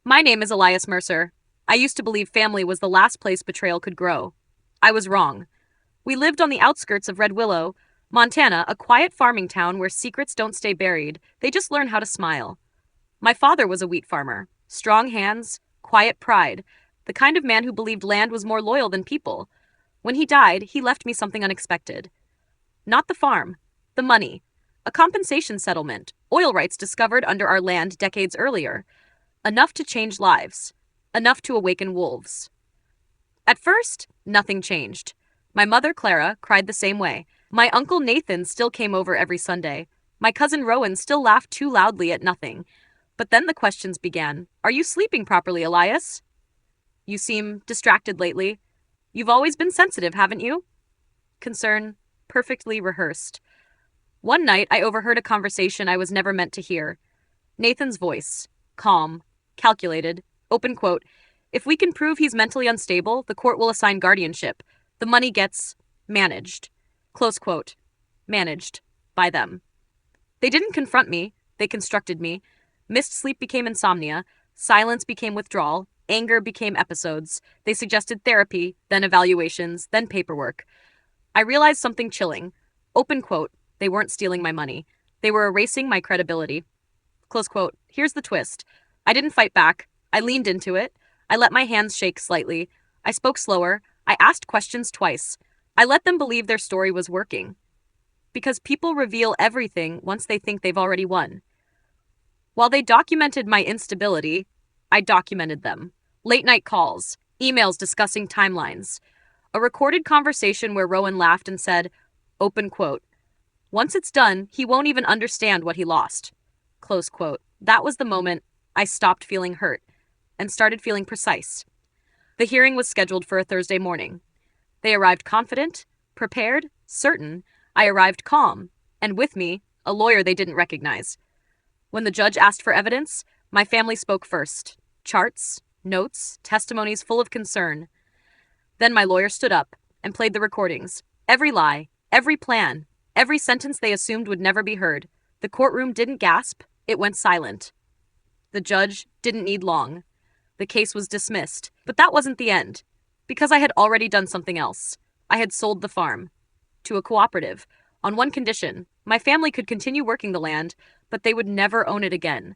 My name is Elias Mercer. I used to believe family was the last place betrayal could grow. I was wrong. We lived on the outskirts of Red Willow, Montana, a quiet farming town where secrets don't stay buried, they just learn how to smile. My father was a wheat farmer. Strong hands, quiet pride, the kind of man who believed land was more loyal than people. When he died, he left me something unexpected. Not the farm, the money. A compensation settlement, oil rights discovered under our land decades earlier. Enough to change lives. Enough to awaken wolves. At first, nothing changed. My mother, Clara, cried the same way. My uncle Nathan still came over every Sunday. My cousin Rowan still laughed too loudly at nothing. But then the questions began. Are you sleeping properly, Elias? You seem distracted lately. You've always been sensitive, haven't you? Concern, perfectly rehearsed. One night, I overheard a conversation I was never meant to hear. Nathan's voice, calm, calculated, open quote, if we can prove he's mentally unstable, the court will assign guardianship. The money gets managed. Close quote. Managed. By them. They didn't confront me. They constructed me. Missed sleep became insomnia. Silence became withdrawal. Anger became episodes. They suggested therapy, then evaluations, then paperwork. I realized something chilling. Open quote. They weren't stealing my money. They were erasing my credibility. Close quote. Here's the twist. I didn't fight back. I leaned into it. I let my hands shake slightly. I spoke slower. I asked questions twice. I let them believe their story was working. Because people reveal everything once they think they've already won. While they documented my instability, I documented them. Late night calls, emails discussing timelines, a recorded conversation where Rowan laughed and said, open quote, once it's done, he won't even understand what he lost. Close quote. That was the moment I stopped feeling hurt and started feeling precise. The hearing was scheduled for a Thursday morning. They arrived confident, prepared, certain. I arrived calm, and with me, a lawyer they didn't recognize. When the judge asked for evidence, my family spoke first. Charts, notes, testimonies full of concern. Then my lawyer stood up and played the recordings. Every lie, every plan, every sentence they assumed would never be heard. The courtroom didn't gasp, it went silent. The judge didn't need long. The case was dismissed, but that wasn't the end. Because I had already done something else. I had sold the farm. To a cooperative. On one condition. My family could continue working the land, but they would never own it again.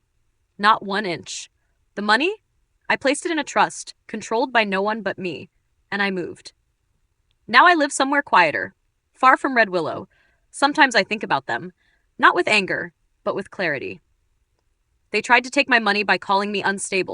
Not 1 inch. The money? I placed it in a trust, controlled by no one but me, and I moved. Now I live somewhere quieter, far from Red Willow. Sometimes I think about them, not with anger, but with clarity. They tried to take my money by calling me unstable.